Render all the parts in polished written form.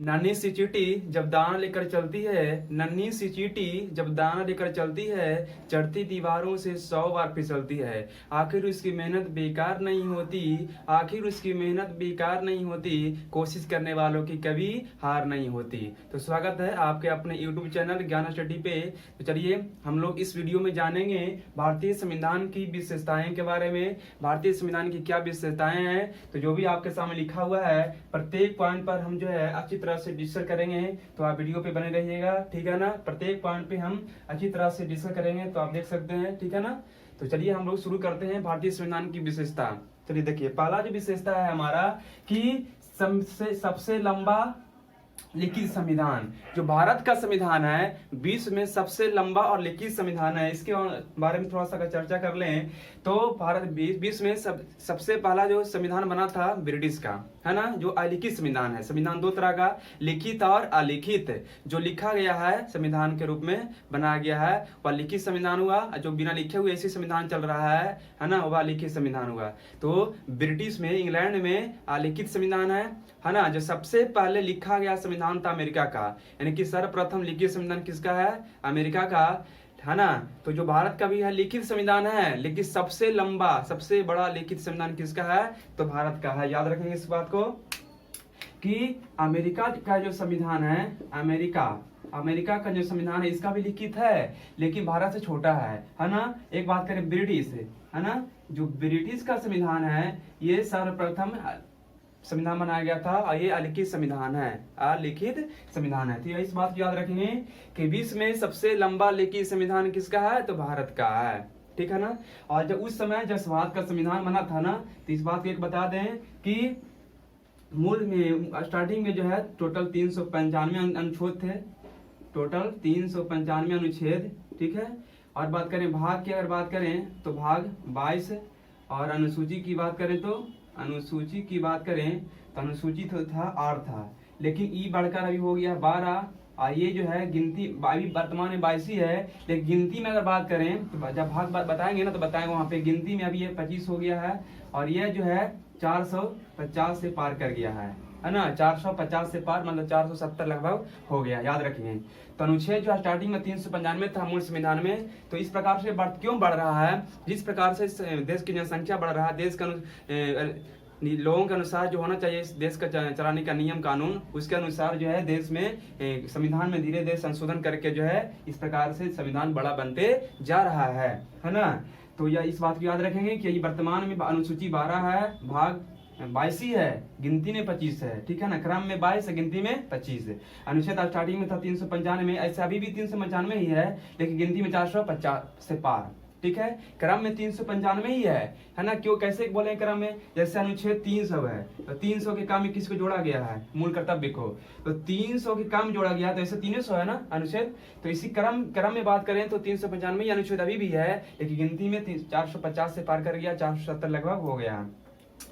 नन्ही सी चींटी जब दाना लेकर चलती है, नन्ही सी चींटी जब दाना लेकर चलती है, चढ़ती दीवारों से 100 बार फिसलती है, आखिर उसकी मेहनत बेकार नहीं होती, आखिर उसकी मेहनत बेकार नहीं होती, कोशिश करने वालों की कभी हार नहीं होती। तो स्वागत है आपके अपने YouTube चैनल ज्ञान स्टडी पे। तो चलिए हम लोग इस वीडियो में जानेंगे भारतीय संविधान की विशेषताएं के बारे में। भारतीय संविधान की क्या विशेषताएं हैं, तो जो भी आपके सामने लिखा हुआ है प्रत्येक पॉइंट पर हम जो है अच्छी तरह से डिस्कस करेंगे। तो आप वीडियो पे बने रहिएगा, ठीक है ना। प्रत्येक पॉइंट पे हम अच्छी तरह से डिस्कस करेंगे, तो आप देख सकते हैं, ठीक है ना। तो चलिए हम लोग शुरू करते हैं भारतीय संविधान की विशेषता। चलिए देखिए, पहला जो विशेषता है हमारा कि सबसे लंबा लिखित संविधान। जो भारत का संविधान है विश्व में सबसे लंबा और लिखित संविधान है। इसके बारे में थोड़ा सा अगर चर्चा कर लें तो भारत विश्व में सबसे पहला जो संविधान बना था ब्रिटिश का, है ना, जो अलिखित संविधान है। संविधान दो तरह का, लिखित और अलिखित। जो लिखा गया है संविधान के रूप में बनाया गया है वह लिखित संविधान हुआ, जो बिना लिखे हुए ऐसे संविधान चल रहा है ना, वह लिखित संविधान हुआ। तो ब्रिटिश में, इंग्लैंड में अलिखित संविधान है ना। जो सबसे पहले लिखा गया संविधान था अमेरिका का, यानी कि सर्वप्रथम लिखित संविधान किसका है? अमेरिका का, है ना। तो जो भारत का भी है लिखित संविधान है, लेकिन सबसे लंबा सबसे बड़ा लिखित संविधान किसका है? तो भारत का है। याद रखेंगे इस बात को कि अमेरिका का जो संविधान है, अमेरिका का जो संविधान है इसका भी लिखित है, लेकिन भारत से छोटा है ना। एक बात करें ब्रिटिश, है ना, जो ब्रिटिश का संविधान है ये सर्वप्रथम संविधान बनाया गया था और ये अलिखित संविधान है, अलिखित संविधान है। तो इस बात को याद रखेंगे कि विश्व में सबसे लंबा लिखित संविधान किसका है? तो भारत का है, ठीक है ना। और जब उस समय जब भारत का संविधान बना था ना, तो इस बात को एक बता दें कि मूल में स्टार्टिंग में जो है टोटल 395 अनुच्छेद थे, टोटल 395 अनुच्छेद, ठीक है। और बात करें भाग की, अगर बात करें तो भाग 22, और अनुसूची की बात करें तो अनुसूची तो था 8 था, लेकिन ई बढ़कर अभी हो गया 12। और ये जो है गिनती अभी वर्तमान में 22 ही है, लेकिन गिनती में अगर बात करें तो जब भाग बताएंगे ना तो बताएंगे वहां पे गिनती में अभी ये 25 हो गया है, और ये जो है 450 से पार कर गया है ना। 450 से पार मतलब 470 लगभग हो गया, याद रखिए। तो अनुच्छेद जो स्टार्टिंग में 395 था मूल संविधान में, तो इस प्रकार से क्यों बढ़ रहा है? जिस प्रकार से देश की जनसंख्या बढ़ रहा है, देश का लोगों के अनुसार जो होना चाहिए देश का चलाने का नियम कानून, उसके अनुसार जो है देश में संविधान में धीरे धीरे संशोधन करके जो है इस प्रकार से संविधान बड़ा बनते जा रहा है ना। तो यह इस बात को याद रखेंगे कि वर्तमान में अनुसूची 12 है, भाग 22 ही है, गिनती में 25 है, ठीक है ना। क्रम में 22 है, गिनती में 25 है। अनुच्छेद स्टार्टिंग में था 395 में, ऐसे अभी भी 395 ही है, लेकिन गिनती में 450 से पार, ठीक है। क्रम में 395 ही है ना। क्यों, कैसे बोले क्रम में? जैसे अनुच्छेद 300 है, तो 300 के काम में किसको जोड़ा गया है? मूल कर्तव्य को। तो 300 के काम जोड़ा गया, तो ऐसे 300 है ना अनुच्छेद। तो इसी क्रम में बात करें तो 395 अनुच्छेद अभी भी है, लेकिन गिनती में 450 से पार कर गया, 470 लगभग हो गया,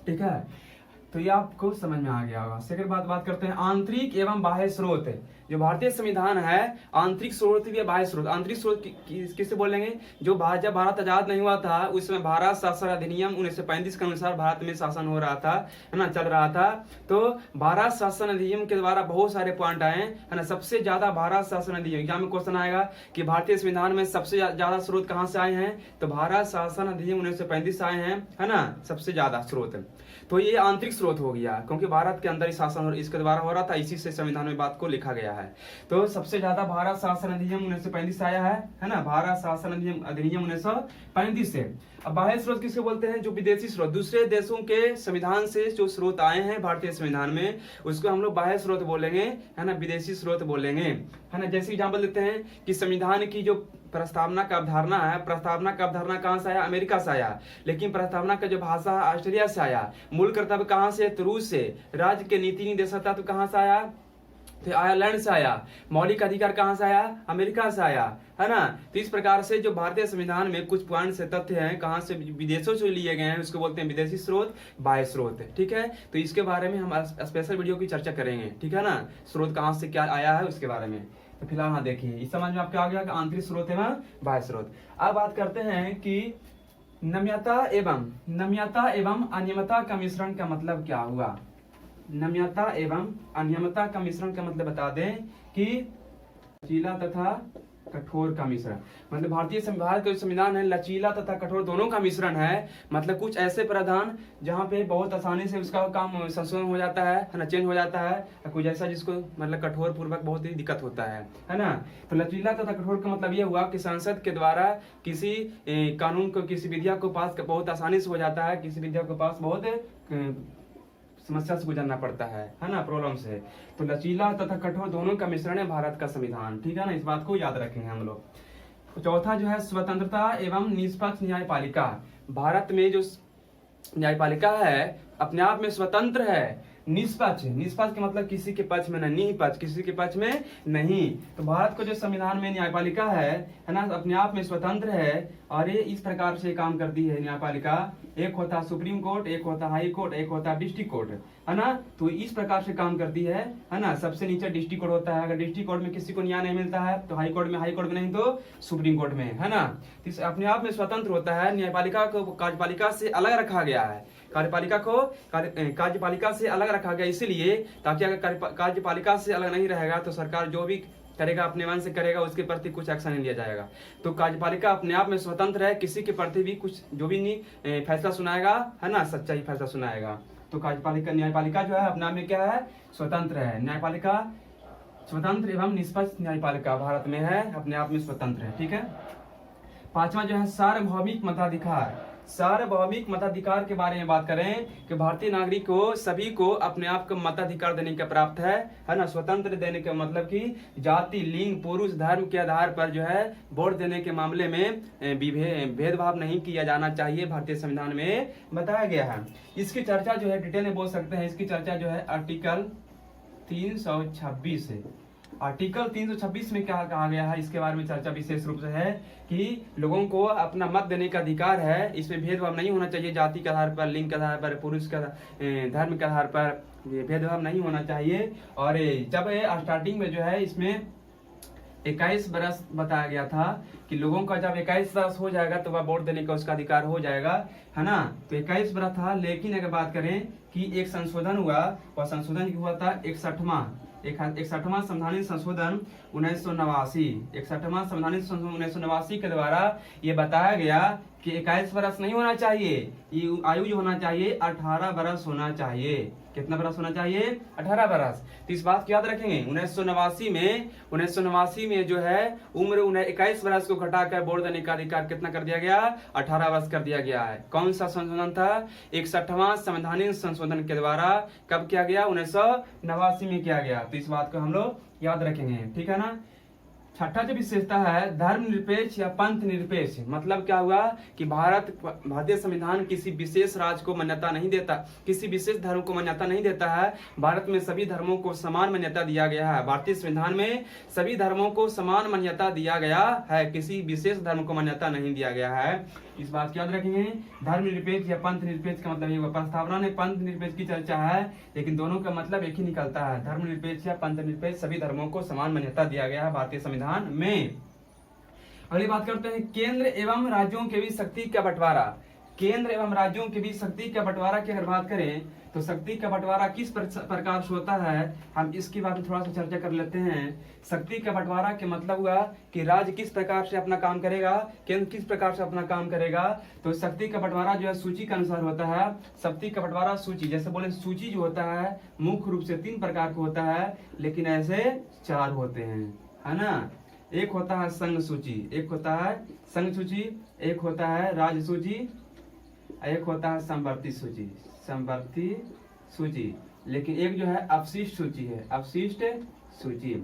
ठीक है। तो ये आपको समझ में आ गया होगा। सेकंड बात करते हैं आंतरिक एवं बाह्य स्रोत। जो भारतीय संविधान है आंतरिक स्रोत भी है, बाह्य स्रोत। आंतरिक स्रोत किससे बोलेंगे? जो जब भारत आजाद नहीं हुआ था उस समय भारत शासन अधिनियम 1935 के अनुसार भारत में शासन हो रहा था, है ना, चल रहा था। तो भारत शासन अधिनियम के द्वारा बहुत सारे पॉइंट आए, है ना। सबसे ज्यादा भारत शासन अधिनियम, एग्जाम में क्वेश्चन आएगा कि भारतीय संविधान में सबसे ज्यादा स्रोत कहाँ से आए हैं? तो भारत शासन अधिनियम 1935 से आए हैं, है ना, सबसे ज्यादा स्रोत। तो ये आंतरिक स्रोत हो गया, क्योंकि भारत के अंदर ही शासन इसके द्वारा हो रहा था, इसी से संविधान में बात को लिखा गया है। तो सबसे ज्यादा भारत शासन अधिनियम 1935 से आया है ना, भारत शासन अधिनियम 1935 से। अब बाह्य स्रोत किसको बोलते हैं? जो विदेशी स्रोत, दूसरे देशों के संविधान से जो स्रोत आए हैं भारतीय संविधान में, उसको हम लोग बाह्य स्रोत बोलेंगे, है ना, विदेशी स्रोत बोलेंगे, है ना। जैसे एग्जाम्पल देते हैं कि संविधान की जो प्रस्तावना का अवधारणा है, प्रस्तावना का अवधारणा कहाँ से आया? अमेरिका से आया। लेकिन प्रस्तावना का जो भाषा है ऑस्ट्रेलिया से आया। मूल कर्तव्य कहाँ से? तो रूस से। राज्य के नीति निर्देशक तत्व कहाँ से आया? तो आयरलैंड से आया। मौलिक अधिकार कहाँ से आया? अमेरिका से आया, है ना। तो इस प्रकार से जो भारतीय संविधान में कुछ पॉइंट से तथ्य हैं कहाँ से विदेशों से लिए गए हैं, उसको बोलते हैं विदेशी स्रोत, बाह्य स्रोत, ठीक है। तो इसके बारे में हम स्पेशल वीडियो की चर्चा करेंगे, ठीक है ना। स्रोत कहाँ से क्या आया है उसके बारे में। तो फिलहाल हाँ देखिए, इस समझ में आपको आ गया कि आंतरिक स्रोत है बाह्य स्रोत। अब बात करते हैं कि नम्यता एवं अनियमितता का मिश्रण का मतलब क्या हुआ। नम्यता एवं अनियमितता का मिश्रण का मतलब बता दें कि लचीला तथा कठोर का मिश्रण। मतलब भारतीय संविधान का जो संविधान है लचीला तथा कठोर दोनों का मिश्रण है। मतलब कुछ ऐसे प्रावधान जहाँ पे बहुत आसानी से उसका काम संशोधन हो जाता है ना, चेंज हो जाता है। कुछ ऐसा जिसको मतलब कठोर पूर्वक बहुत ही दिक्कत होता है ना। तो लचीला तथा कठोर का मतलब ये हुआ कि संसद के द्वारा किसी कानून को, किसी विधेयक को पास बहुत आसानी से हो जाता है, किसी विधेयक को पास बहुत समस्या से गुजरना पड़ता है ना, प्रॉब्लम से। तो लचीला तथा कठोर दोनों का मिश्रण है भारत का संविधान, ठीक है ना, इस बात को याद रखेंगे हम लोग। तो चौथा जो है स्वतंत्रता एवं निष्पक्ष न्यायपालिका। भारत में जो न्यायपालिका है अपने आप में स्वतंत्र है, निष्पक्ष। निष्पक्ष के मतलब किसी के पक्ष में नहीं, निष्पक्ष किसी के पक्ष में नहीं। तो भारत को जो संविधान में न्यायपालिका है ना, अपने आप में स्वतंत्र है। और ये इस प्रकार से काम करती है न्यायपालिका। एक होता सुप्रीम कोर्ट, एक होता हाई कोर्ट, एक होता डिस्ट्रिक्ट कोर्ट, है ना। तो इस प्रकार से काम करती है ना। सबसे नीचे डिस्ट्रिक्ट कोर्ट होता है। अगर डिस्ट्रिक्ट कोर्ट में किसी को न्याय नहीं मिलता है तो हाई कोर्ट में नहीं तो सुप्रीम कोर्ट में, है ना। तो अपने आप में स्वतंत्र होता है। न्यायपालिका को कार्यपालिका से अलग रखा गया है। कार्यपालिका को कार्यपालिका से अलग रखा गया इसलिए ताकि अगर कार्यपालिका से अलग नहीं रहेगा तो सरकार जो भी करेगा अपने मन से करेगा, उसके प्रति कुछ एक्शन नहीं लिया जाएगा। तो कार्यपालिका अपने आप में स्वतंत्र है, किसी के प्रति भी कुछ जो भी नहीं फैसला सुनाएगा, है ना, सच्चा ही फैसला सुनाएगा। तो कार्यपालिका न्यायपालिका जो है अपने आप में क्या है, स्वतंत्र है। न्यायपालिका स्वतंत्र एवं निष्पक्ष न्यायपालिका भारत में है, अपने आप में स्वतंत्र है, ठीक है। पांचवा जो है सार्वभौमिक मताधिकार। सार्वभौमिक मताधिकार के बारे में बात करें कि भारतीय नागरिक को सभी को अपने आप को मताधिकार देने का प्राप्त है ना। स्वतंत्र देने का मतलब कि जाति, लिंग, पुरुष, धर्म के आधार पर जो है वोट देने के मामले में भेदभाव नहीं किया जाना चाहिए, भारतीय संविधान में बताया गया है। इसकी चर्चा जो है डिटेल में बोल सकते हैं। इसकी चर्चा जो है आर्टिकल 326 है। आर्टिकल 326 में क्या कहा गया है, इसके बारे में चर्चा विशेष रूप से है कि लोगों को अपना मत देने का अधिकार है। इसमें भेदभाव नहीं होना चाहिए, जाति के आधार पर, लिंग के आधार पर, पुरुष का धर्म के आधार पर भेदभाव नहीं होना चाहिए। और जब स्टार्टिंग में जो है इसमें 21 बरस बताया गया था कि लोगों का जब 21 बरस हो जाएगा तो वह वोट देने का उसका अधिकार हो जाएगा, है ना। तो 21 बरस था। लेकिन अगर बात करें कि एक संशोधन हुआ, वह संशोधन हुआ था 61वां संवैधानिक संशोधन 1989। 61वां संवैधानिक संशोधन 1989 के द्वारा ये बताया गया कि 21 बरस नहीं होना चाहिए, ये आयु जो होना चाहिए 18 बरस होना चाहिए। कितना बरस होना चाहिए, 18 बरस। तो इस बात को याद रखेंगे। 1989 में जो है उम्र 21 बरस को घटाकर वोट देने का अधिकार कितना कर दिया गया, 18 वर्ष कर दिया गया है। कौन सा संशोधन था, 61वां संवैधानिक संशोधन के द्वारा कब किया गया, 1989 में किया गया। तो इस बात को हम लोग याद रखेंगे, ठीक है ना। छठा जो विशेषता है धर्मनिरपेक्ष या पंथ निरपेक्ष। मतलब क्या हुआ कि भारतीय संविधान किसी विशेष राज्य को मान्यता नहीं देता, किसी विशेष धर्म को मान्यता नहीं देता है। भारत में सभी धर्मों को समान मान्यता दिया गया है। भारतीय संविधान में सभी धर्मों को समान मान्यता दिया गया है, किसी विशेष धर्म को मान्यता नहीं दिया गया है। इस बात को याद रखेंगे। धर्मनिरपेक्ष या पंथ निरपेक्ष का मतलब ये प्रस्तावना में पंथ निरपेक्ष की चर्चा है, लेकिन दोनों का मतलब एक ही निकलता है। धर्मनिरपेक्ष या पंथ निरपेक्ष, सभी धर्मों को समान मान्यता दिया गया है भारतीय संविधान में। अगली बात करते हैं केंद्र एवं राज्यों के बीच शक्ति का बंटवारा। केंद्र एवं राज्यों के बीच शक्ति का बंटवारा की अगर बात करें तो शक्ति का बंटवारा किस प्रकार से होता है, हम इसकी बात में थोड़ा सा चर्चा कर लेते हैं। शक्ति का बंटवारा के मतलब हुआ कि राज्य किस प्रकार से अपना काम करेगा, केंद्र किस प्रकार से अपना काम करेगा। तो शक्ति का बंटवारा जो है सूची के अनुसार होता है। शक्ति का बंटवारा सूची, जैसे बोले सूची जो होता है मुख्य रूप से 3 प्रकार का होता है, लेकिन ऐसे 4 होते हैं, है ना। एक होता है संघ सूची, एक होता है संघ सूची, एक होता है राज्य सूची, एक होता है संवर्ती सूची, संवर्ती सूची। लेकिन एक जो है अपशिष्ट सूची है, अपशिष्ट सूची।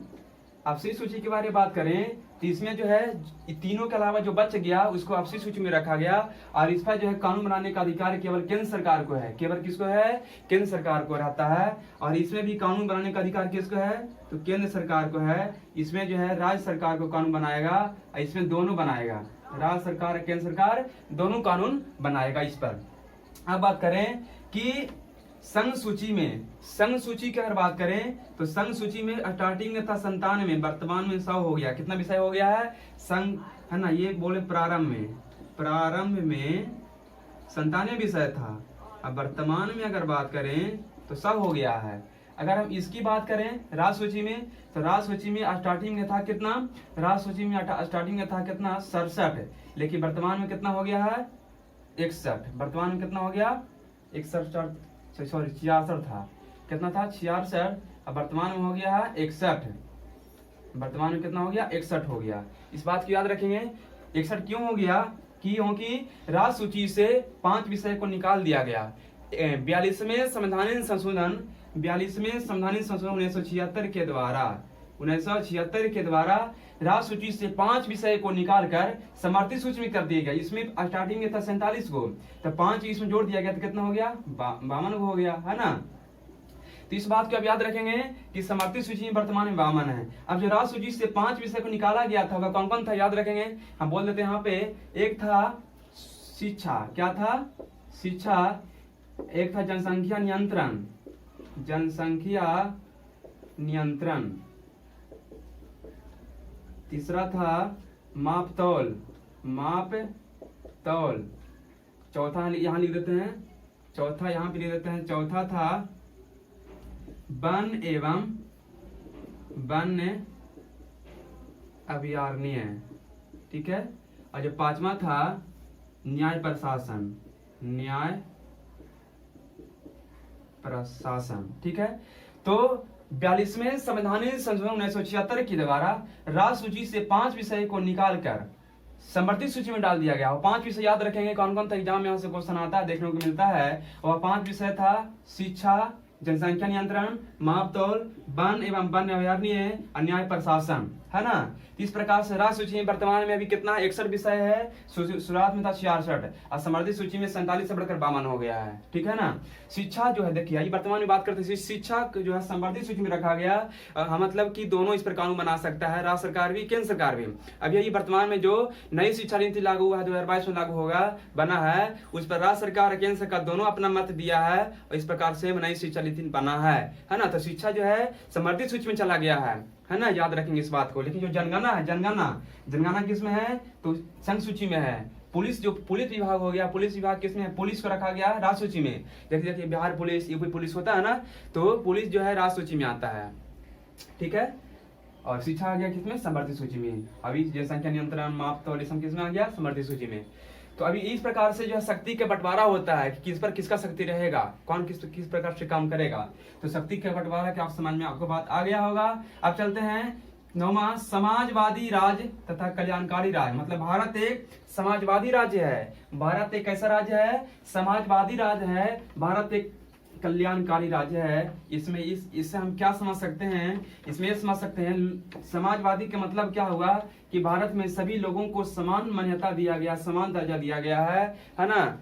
अपशिष्ट सूची के बारे में बात करें तो इसमें जो है तीनों के अलावा जो बच गया उसको अपशिष्ट सूची में रखा गया। और इस पर जो है कानून बनाने का अधिकार केवल केंद्र सरकार को है, केवल किसको है, केंद्र सरकार को रहता है। और इसमें भी कानून बनाने का अधिकार किसको है, तो केंद्र सरकार को है। इसमें जो है राज्य सरकार को कानून बनाएगा, इसमें दोनों बनाएगा, राज्य सरकार केंद्र सरकार दोनों कानून बनाएगा इस पर। अब बात करें कि संघ सूची में, संघ सूची की अगर बात करें तो संघ सूची में स्टार्टिंग में था 97, वर्तमान में 100 हो गया। कितना विषय हो गया है, संघ, है ना। ये बोले प्रारंभ में 97 विषय था। अब वर्तमान में अगर बात करें तो सब हो गया है। अगर हम इसकी बात करें राज सूची में, तो राज सूची में स्टार्टिंग में था कितना, राज सूची में स्टार्टिंग में था कितना 67, लेकिन वर्तमान में कितना हो गया है 61। वर्तमान में कितना हो गया 61, सॉरी 66 था, कितना था 66, अब वर्तमान में हो गया है 61। वर्तमान में कितना हो गया 61 हो गया। इस बात को याद रखेंगे। 61 क्यों हो गया, क्योंकि राज सूची से 5 विषय को निकाल दिया गया। 42वें संवैधानिक संशोधन 1976 के द्वारा 1976 के द्वारा राज सूची से 5 विषय को निकालकर समर्थित सूची में कर दिया गया। इसमें स्टार्टिंग में था 47 को, तो 5 इसमें जोड़ दिया गया तो कितना हो गया 52 हो गया, है ना। तो इस बात को आप याद रखेंगे कि समर्थित सूची में वर्तमान में 52 है। अब जो राज सूची से 5 विषय को निकाला गया था वह कौन कौन था याद रखेंगे। हम बोल देते हैं यहाँ पे, एक था शिक्षा, क्या था शिक्षा, एक था जनसंख्या नियंत्रण, जनसंख्या नियंत्रण, तीसरा था मापतौल, मापतौल, चौथा यहाँ लिख देते हैं, चौथा यहाँ पे लिख देते हैं, चौथा था वन एवं वन्य अभयारण्य, ठीक है। और जो 5वां था न्याय प्रशासन, न्याय प्रशासन, ठीक है। तो 42वें संवैधानिक संशोधन 1976 के द्वारा राज सूची से 5 विषय को निकालकर समर्थित सूची में डाल दिया गया। और 5 विषय याद रखेंगे कौन कौन था, एग्जाम में यहाँ से क्वेश्चन आता है, देखने को मिलता है। और 5 विषय था शिक्षा, जनसंख्या नियंत्रण, मापतौल, वन एवं वन्य अभयारण्य, न्याय प्रशासन, है ना। इस प्रकार से राज सूची में वर्तमान में अभी कितना 61 विषय है, शुरुआत में था 66 और समर्थित सूची में 47 से बढ़कर 52 हो गया है, ठीक है ना। शिक्षा जो है देखिए, वर्तमान में बात करते हैं, शिक्षा जो है समर्थित सूची में रखा गया, मतलब कि दोनों इस पर कानून बना सकता है, राज्य सरकार भी केंद्र सरकार भी। अभी यही वर्तमान में जो नई शिक्षा नीति लागू हुआ है 2022 में लागू होगा बना है, उस पर राज्य सरकार और केंद्र सरकार दोनों अपना मत दिया है और इस प्रकार से नई शिक्षा नीति बना है ना। तो शिक्षा जो है समर्थित सूची में चला गया है ना, याद रखेंगे इस बात को। लेकिन जो जनगणना है, जनगणना किस में है, तो संघ सूची में है। पुलिस, जो पुलिस विभाग हो गया, पुलिस विभाग किस में है, पुलिस को रखा गया है राज सूची में। देखिए बिहार पुलिस, यूपी पुलिस होता है ना, तो पुलिस जो है राज सूची में आता है, ठीक है। और शिक्षा आ गया किसमें, समर्थित सूची में। अभी जनसंख्या नियंत्रण, मापतौल किसमें आ गया, समर्थित सूची में। तो अभी इस प्रकार से जो है शक्ति का बंटवारा होता है कि किस पर किसका शक्ति रहेगा, कौन किस प्रकार से काम करेगा। तो शक्ति का बंटवारा के आप समझ में आपको बात आ गया होगा। अब चलते हैं 9वां, समाजवादी राज्य तथा कल्याणकारी राज्य। मतलब भारत एक समाजवादी राज्य है, भारत एक कैसा राज्य है, समाजवादी राज्य है, भारत एक कल्याणकारी राज्य है। इसमें इससे हम क्या समझ सकते हैं, इसमें ये समझ सकते हैं समाजवादी का मतलब क्या हुआ कि भारत में सभी लोगों को समान मान्यता दिया गया, समान दर्जा दिया गया है ना।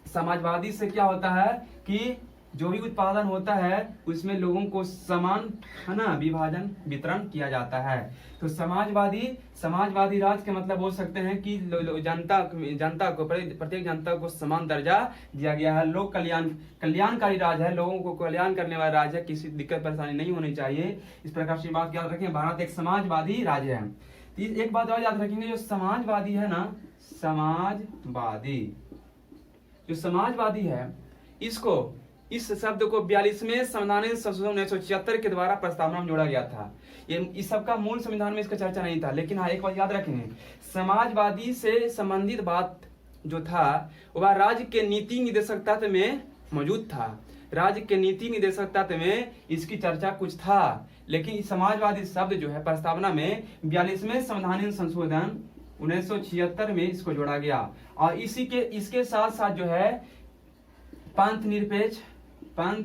समाजवादी से क्या होता है कि जो भी उत्पादन होता है उसमें लोगों को समान, है ना, विभाजन वितरण किया जाता है। तो समाजवादी राज्य के मतलब बोल सकते हैं कि जनता को, प्रत्येक जनता को समान दर्जा दिया गया है। लोक कल्याणकारी राज्य है, लोगों को कल्याण करने वाला राज्य है, किसी दिक्कत परेशानी नहीं होनी चाहिए। इस प्रकार से बात याद रखें, भारत एक समाजवादी राज्य है। एक बात और याद रखेंगे, जो समाजवादी है ना, जो समाजवादी है, इस शब्द को 42वें संवैधानिक संशोधन 1976 के द्वारा प्रस्तावना में जोड़ा गया था। ये इस सबका मूल संविधान में इसका चर्चा नहीं था, लेकिन हाँ एक बात याद रखेंगे, समाजवादी से संबंधित बात जो था वह राज्य के नीति निदेशक तत्व में मौजूद था। राज्य के नीति निदेशक तत्व में इसकी चर्चा कुछ था, लेकिन समाजवादी शब्द जो है प्रस्तावना में 42वें संवैधानिक संशोधन 1976 में इसको जोड़ा गया। और इसके साथ साथ जो है पंथ निरपेक्ष और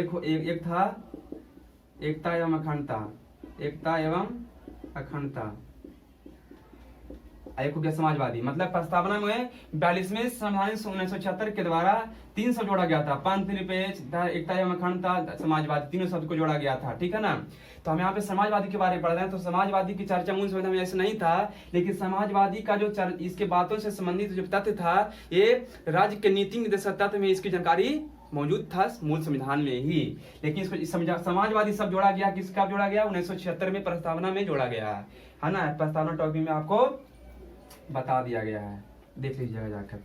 एक था एकता एवं अखंडता, एक हो गया समाजवादी। मतलब प्रस्तावना में 42वें संवैधानिक 1976 के द्वारा 3 शब्द जोड़ा गया था, पंथ निरपेक्ष, एकता एवं अखंडता, समाजवादी, तीनों शब्द को जोड़ा गया था, ठीक है ना। तो हम यहाँ पे समाजवादी के बारे में पढ़ रहे हैं। तो समाजवादी की चर्चा मूल संविधान में ऐसे नहीं था, लेकिन समाजवादी का जो इसके बातों से संबंधित जो तथ्य था, ये राज्य के नीति निदेशक तत्व में इसकी जानकारी मौजूद था मूल संविधान में ही, लेकिन इसको समाजवादी शब्द जोड़ा गया, किस कब जोड़ा गया? 1976 में प्रस्तावना में जोड़ा गया है ना। प्रस्तावना टॉपिक में आपको बता दिया गया है, देख लीजिएगा जाकर।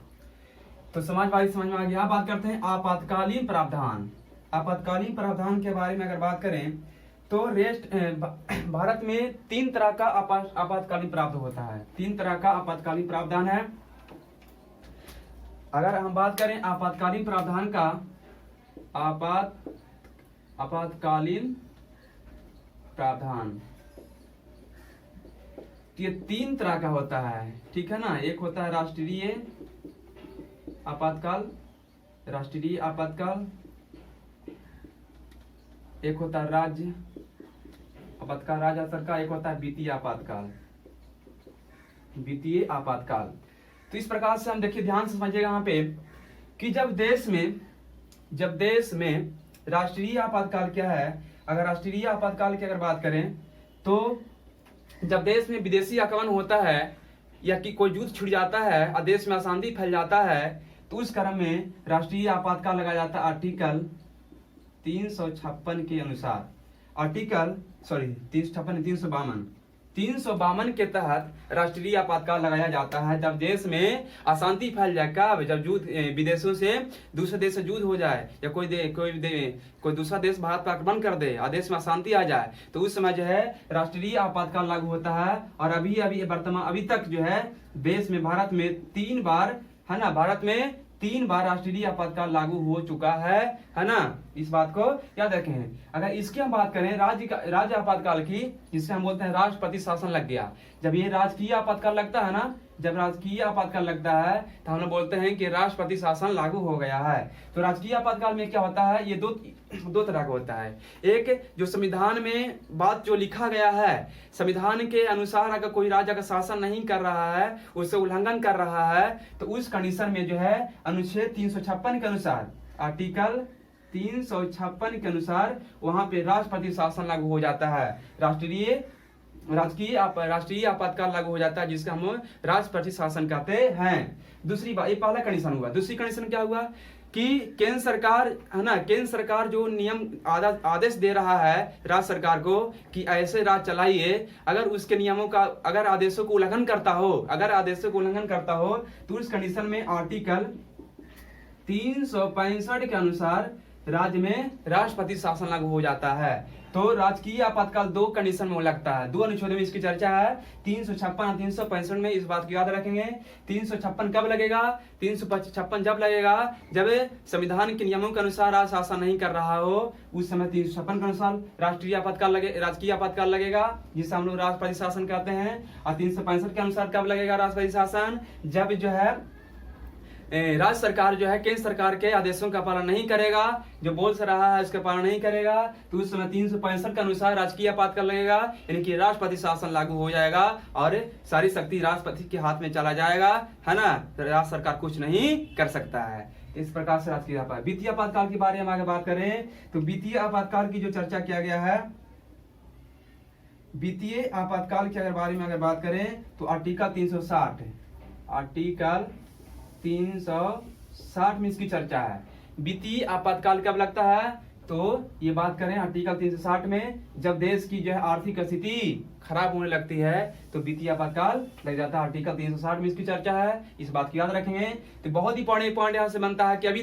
तो समाजवादी समझ में आ गया। बात करते हैं आपातकालीन प्रावधान। आपातकालीन प्रावधान के बारे में अगर बात करें तो भारत में 3 तरह का आपातकालीन प्रावधान होता है। 3 तरह का आपातकालीन प्रावधान है। अगर हम बात करें आपातकालीन प्रावधान का, आपातकालीन प्रावधान, तो ये 3 तरह का होता है, ठीक है ना। एक होता है राष्ट्रीय आपातकाल, राष्ट्रीय आपातकाल, एक होता है राज्य आपातकाल, राज्य स्तर का, एक होता है वित्तीय आपातकाल, वित्तीय आपातकाल। तो इस प्रकार से हम देखिए, ध्यान से समझिएगा यहाँ पे कि जब देश में राष्ट्रीय आपातकाल क्या है। अगर राष्ट्रीय आपातकाल की अगर बात करें तो जब देश में विदेशी आक्रमण होता है या कि कोई युद्ध छिड़ जाता है और देश में अशांति फैल जाता है, तो उस क्रम में राष्ट्रीय आपातकाल लगाया जाता है आर्टिकल 356 के अनुसार। आर्टिकल 352 के तहत राष्ट्रीय आपातकाल लगाया जाता है जब देश में अशांति फैल जाए। कब? जब युद्ध विदेशों से दूसरे देश से युद्ध हो जाए या कोई दूसरा देश भारत पर आक्रमण कर दे और देश में अशांति आ जाए, तो उस समय जो है राष्ट्रीय आपातकाल लागू होता है। और अभी तक जो है देश में भारत में 3 बार है ना, भारत में 3 बार राष्ट्रीय आपातकाल लागू हो चुका है ना। इस बात को याद रखें। अगर इसकी हम बात करें राज्य आपातकाल की, जिसे हम बोलते हैं राष्ट्रपति शासन लग गया। जब ये राजकीय आपातकाल लगता है ना, जब राजकीय आपातकाल लगता है तो हम लोग बोलते हैं कि राष्ट्रपति शासन लागू हो गया है। तो राजकीय आपातकाल में क्या होता है, ये दो तरह का होता है। एक जो संविधान में बात जो लिखा गया है, संविधान के अनुसार अगर कोई राज्य का शासन नहीं कर रहा है, उससे उल्लंघन कर रहा है, तो उस कंडीशन में जो है अनुच्छेद 356 के अनुसार, आर्टिकल 356 के अनुसार वहां पे राष्ट्रपति शासन लागू हो जाता है। राष्ट्रीय आपातकाल लागू हो जाता है, जिसका हम राष्ट्रपति शासन कहते हैं। दूसरी बात, ये पहला कंडीशन हुआ। दूसरी कंडीशन क्या हुआ कि केंद्र सरकार है ना, केंद्र सरकार जो नियम आदेश दे रहा है राज्य सरकार को कि ऐसे राज्य चलाइए, अगर उसके नियमों का अगर आदेशों को उल्लंघन करता हो तो उस कंडीशन में आर्टिकल 365 के अनुसार राज्य में राष्ट्रपति शासन लागू हो जाता है। तो राजकीय आपातकाल 2 कंडीशन में लगता है, 2 अनुच्छेद में इसकी चर्चा है, 356 और 365 में। इस बात को याद रखेंगे। 356 कब लगेगा? 356 जब लगेगा जब संविधान के नियमों के अनुसार राज्य शासन नहीं कर रहा हो, उस समय 356 के अनुसार राजकीय आपातकाल लगेगा, जिसे हम लोग राष्ट्रपति शासन कहते हैं। और 365 के अनुसार कब लगेगा राष्ट्रपति शासन? जब जो है राज्य सरकार जो है केंद्र सरकार के आदेशों का पालन नहीं करेगा, जो बोल से रहा है उसका पालन नहीं करेगा, तो उस समय 365 के अनुसार राजकीय आपातकाल लगेगा, यानी कि राष्ट्रपति शासन लागू हो जाएगा और सारी शक्ति राष्ट्रपति के हाथ में चला जाएगा, है ना। राज्य सरकार कुछ नहीं कर सकता है। इस प्रकार से राजकीय आपातकाल। वित्तीय आपातकाल के बारे में आगे बात करें तो वित्तीय आपातकाल की जो चर्चा किया गया है, वित्तीय आपातकाल के बारे में अगर बात करें तो आर्टिकल 360 में इसकी चर्चा है। वित्तीय आपातकाल कब लगता है? तो ये बात करें आर्टिकल 360 में, जब देश की जो है आर्थिक स्थिति खराब होने लगती है तो वित्तीय आपातकाल लग जाता है। आर्टिकल 360 में इसकी चर्चा है, इस बात की याद रखेंगे। तो बहुत ही पॉइंट यहाँ से बनता है कि अभी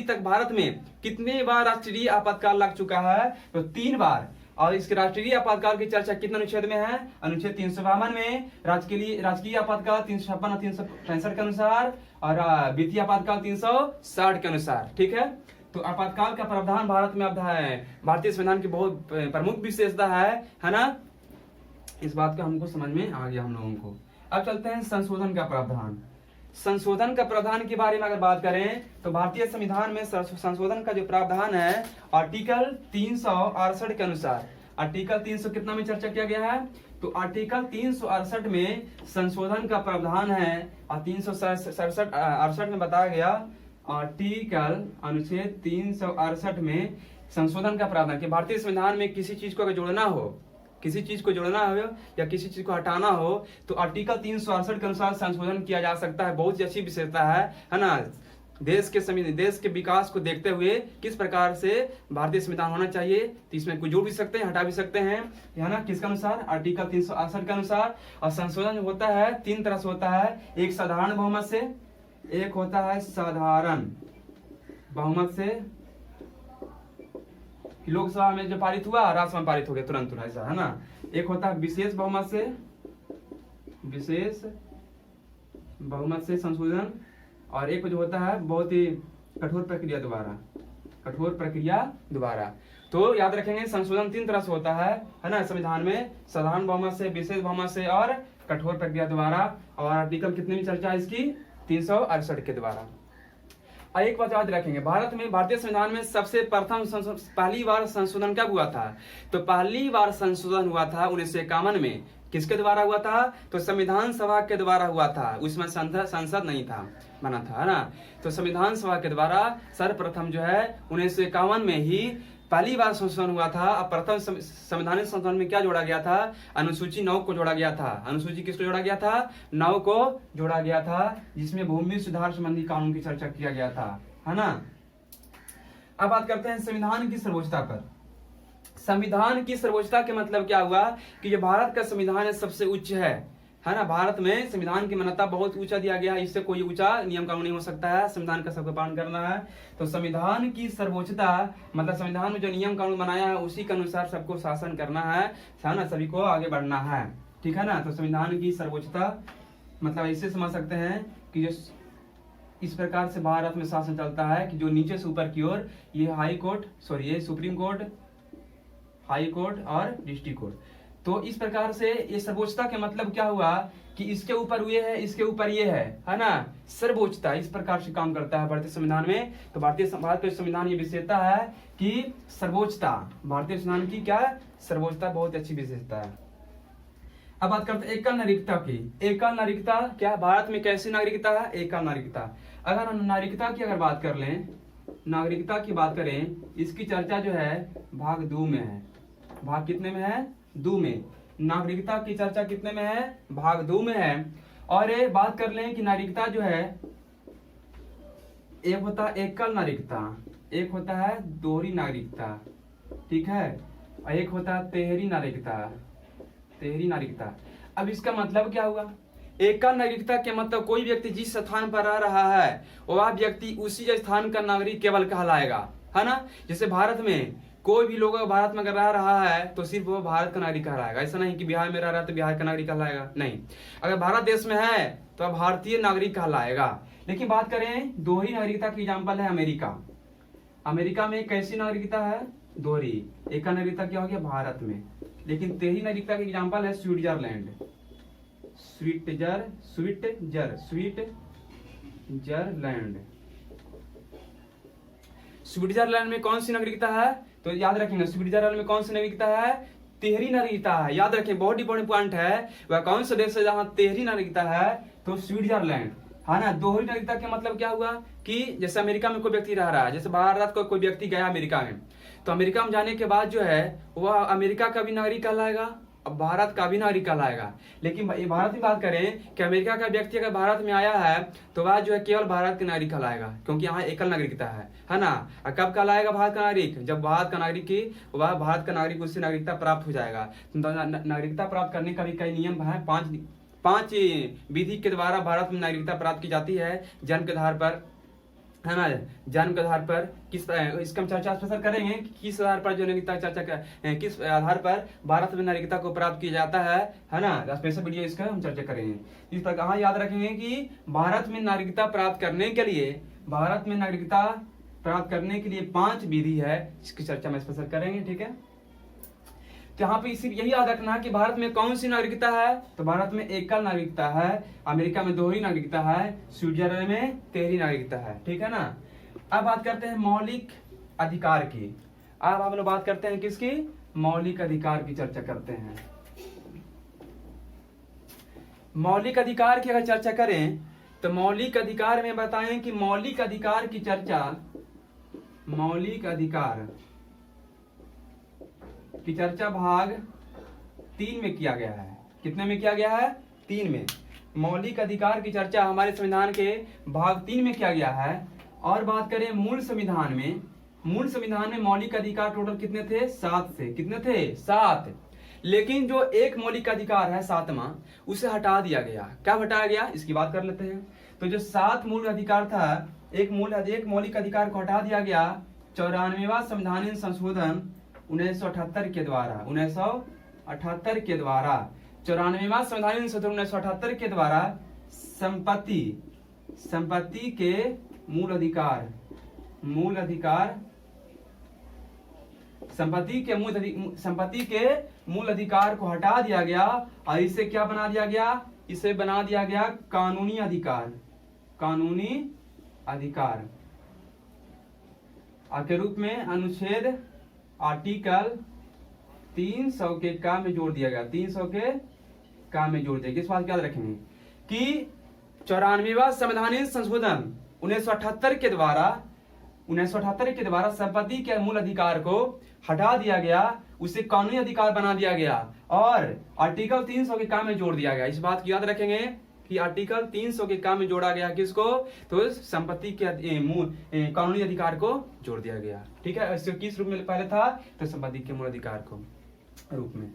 तक भारत में कितने बार राष्ट्रीय आपातकाल लग चुका है? तो 3 बार। और इसके राष्ट्रीय आपातकाल की चर्चा कितने अनुच्छेद में है? अनुच्छेद 352 में राजकीय आपातकाल 356 और 365 के अनुसार, और वित्तीय आपातकाल 360 के अनुसार। ठीक है। तो आपातकाल का प्रावधान भारत में अब है, भारतीय संविधान की बहुत प्रमुख विशेषता है ना। इस बात का हमको समझ में आ गया हम लोगों को। अब चलते हैं संशोधन का प्रावधान। संशोधन का प्रावधान के बारे में अगर बात करें तो भारतीय संविधान में संशोधन का जो प्रावधान है आर्टिकल 368 के अनुसार, आर्टिकल 300 कितना में चर्चा किया गया है? तो आर्टिकल 368 में संशोधन का प्रावधान है। और 368 में बताया गया आर्टिकल अनुच्छेद 368 में संशोधन का प्रावधान कि भारतीय संविधान में किसी चीज को अगर जोड़ना हो या किसी चीज को हटाना हो तो आर्टिकल 368 के अनुसार संशोधन किया जा सकता है। बहुत ही अच्छी विशेषता है ना। देश के विकास को देखते हुए किस प्रकार से भारतीय संविधान होना चाहिए, तो इसमें कुछ जोड़ भी सकते हैं, हटा भी सकते हैं, है ना। किसके अनुसार? आर्टिकल 368 के अनुसार। और संशोधन होता है 3 तरह से होता है। एक साधारण बहुमत से, एक होता है साधारण बहुमत से, लोकसभा में जो पारित हुआ, राज्यसभा में पारित हो गया तुरंत, ऐसा है ना। एक होता है विशेष बहुमत से, विशेष बहुमत से संशोधन, और एक जो होता है बहुत ही कठोर प्रक्रिया द्वारा, कठोर प्रक्रिया द्वारा। तो याद रखेंगे संशोधन 3 तरह से होता है ना संविधान में, साधारण बहुमत से, विशेष बहुमत से और कठोर प्रक्रिया द्वारा। और आर्टिकल कितने में चर्चा है इसकी? 368 के द्वारा। और एक बात याद रखेंगे, भारत में, भारतीय संविधान में सबसे प्रथम पहली बार संशोधन कब हुआ था? तो पहली बार संशोधन हुआ था 1951 में। किसके द्वारा हुआ था? तो संविधान सभा के द्वारा हुआ था। उसमें संसद नहीं था, बना था, है ना। तो संविधान सभा के द्वारा सर्वप्रथम जो है 1951 में ही पहली बार संशोधन हुआ था। अब प्रथम संवैधानिक संशोधन में क्या जोड़ा गया था? अनुसूची 9 को जोड़ा गया था। अनुसूची किसको जोड़ा गया था? 9 को जोड़ा गया था, जिसमें भूमि सुधार संबंधी कानून की चर्चा किया गया था, है ना। अब बात करते हैं संविधान की सर्वोच्चता पर। संविधान की सर्वोच्चता के मतलब क्या हुआ कि जो भारत का संविधान है सबसे उच्च है ना। भारत में संविधान की मान्यता बहुत ऊंचा दिया गया है, इससे कोई ऊंचा नियम कानून नहीं हो सकता है। संविधान का सबको पालन करना है। तो संविधान की सर्वोच्चता मतलब संविधान में जो नियम कानून बनाया है उसी के अनुसार सबको शासन करना है ना, सभी को आगे बढ़ना है, ठीक है ना। तो संविधान की सर्वोच्चता मतलब ऐसे समझ सकते हैं कि जो इस प्रकार से भारत में शासन चलता है कि जो नीचे से ऊपर की ओर ये हाई कोर्ट, सॉरी ये सुप्रीम कोर्ट, हाई कोर्ट और डिस्ट्रिक्ट कोर्ट। तो इस प्रकार से ये सर्वोच्चता के मतलब क्या हुआ कि इसके ऊपर ये है, इसके ऊपर ये है ना। सर्वोच्चता इस प्रकार से काम करता है भारतीय संविधान में। तो भारत के संविधान ये विशेषता है कि सर्वोच्चता, भारतीय संविधान की क्या सर्वोच्चता बहुत अच्छी विशेषता है। अब बात करते हैं एकल नागरिकता की। एकल नागरिकता क्या भारत में कैसी नागरिकता है? एकल नागरिकता। अगर हम नागरिकता की अगर बात कर लें, नागरिकता की बात करें, इसकी चर्चा जो है भाग 2 में है। भाग कितने में है? 2 में। नागरिकता की चर्चा कितने में है? भाग 2 में है। और ये बात कर लें कि नागरिकता जो है एक होता है एकल नागरिकता, एक होता है दोहरी नागरिकता, ठीक है, और एक होता है तिहरी नागरिकता, तिहरी नागरिकता। अब इसका मतलब क्या हुआ? एकल नागरिकता के मतलब कोई व्यक्ति जिस स्थान पर रह रहा है वह व्यक्ति उसी स्थान का नागरिक केवल कहलाएगा, है ना। जैसे भारत में कोई भी लोग भारत में अगर रह रहा है तो सिर्फ वो भारत का नागरिक कहलाएगा। ऐसा नहीं कि बिहार में रह रहा है तो बिहार का नागरिक कहलाएगा, नहीं। अगर भारत देश में है तो अब भारतीय नागरिक कहलाएगा। लेकिन बात करें दोहरी नागरिकता की एग्जाम्पल है अमेरिका। अमेरिका में कैसी नागरिकता है? दोहरी। एकल नागरिकता क्या हो गया? भारत में। लेकिन तिहरी नागरिकता की एग्जाम्पल है स्विट्जरलैंड, स्विट्जरलैंड। स्विट्जरलैंड में कौन सी नागरिकता है? तो याद रखेंगे स्विट्जरलैंड में कौन सी नागरिकता है? तिहरी नागरिकता है। याद रखें बहुत इंपॉर्टेंट पॉइंट है, वह कौन सा देश है जहां तिहरी नागरिकता है? तो स्विट्जरलैंड, है ना। दोहरी नागरिकता का मतलब क्या हुआ कि जैसे अमेरिका में कोई व्यक्ति रह रहा है, जैसे भारत का कोई व्यक्ति गया अमेरिका में, तो अमेरिका में जाने के बाद जो है वह अमेरिका का भी नागरिक कहलाएगा, अब भारत का भी नागरिक कहलाएगा। लेकिन भारत की बात करें कि अमेरिका का व्यक्ति अगर भारत में आया है तो वह जो है केवल भारत के नागरिक कहलाएगा, क्योंकि यहाँ एकल नागरिकता है ना। और कब कहलाएगा भारत का नागरिक? जब भारत का नागरिक की वह भारत का नागरिक उससे नागरिकता प्राप्त हो जाएगा। तो नागरिकता प्राप्त करने का भी कई नियम है। 5 विधि के द्वारा भारत में नागरिकता प्राप्त की जाती है। जन्म के आधार पर, है ना, जन्म के आधार पर इसका हम चर्चा स्पेशल करेंगे कि किस आधार पर जो नागरिकता चर्चा किस आधार पर भारत में नागरिकता को प्राप्त किया जाता है ना। स्पेशल वीडियो इसका हम चर्चा करेंगे। इस पर कहाँ याद रखेंगे कि भारत में नागरिकता प्राप्त करने के लिए, भारत में नागरिकता प्राप्त करने के लिए 5 विधि है, इसकी चर्चा में स्पेशल करेंगे, ठीक है। तो यहाँ पे सिर्फ यही याद रखना है कि भारत में कौन सी नागरिकता है? तो भारत में एकल नागरिकता है, अमेरिका में दोहरी नागरिकता है, स्विट्जरलैंड में तिहरी नागरिकता है, ठीक है ना। अब बात करते हैं मौलिक अधिकार की। अब हम लोग बात करते हैं किसकी? मौलिक अधिकार की चर्चा करते हैं। मौलिक अधिकार की अगर चर्चा करें तो मौलिक अधिकार में बताएं कि मौलिक अधिकार की चर्चा, मौलिक अधिकार की चर्चा भाग 3 में किया गया है। कितने में किया गया है? 3 में। मौलिक अधिकार की चर्चा हमारे संविधान के भाग 3 में किया गया है। और बात करें मूल संविधान में, मूल संविधान में मौलिक अधिकार टोटल कितने थे? 7 थे। कितने थे? 7। लेकिन जो एक मौलिक अधिकार है 7वां, उसे हटा दिया गया। क्या हटाया गया, इसकी बात कर लेते हैं। तो जो 7 मूल अधिकार था, एक मौलिक अधिकार को हटा दिया गया 94वां संवैधानिक संशोधन 1978 के द्वारा। 1978 के द्वारा 94वां संवैधानिक संशोधन 1978 के द्वारा संपत्ति के मूल अधिकार संपत्ति के मूल अधिकार को हटा दिया गया और इसे क्या बना दिया गया? इसे बना दिया गया कानूनी अधिकार के रूप में अनुच्छेद आर्टिकल 300 के काम में जोड़ दिया गया। 300 के काम में जोड़ दिया गया। इस बात याद रखेंगे कि 94वां संवैधानिक संशोधन 1978 के द्वारा संपत्ति के मूल अधिकार को हटा दिया गया, उसे कानूनी अधिकार बना दिया गया और आर्टिकल 300 के काम में जोड़ दिया गया। इस बात को याद रखेंगे कि आर्टिकल 300 के काम में जोड़ा गया किसको? तो संपत्ति के कानूनी अधिकार को जोड़ दिया गया। ठीक है, इससे किस रूप में पहले था? तो संपत्ति के मूल अधिकार को रूप में।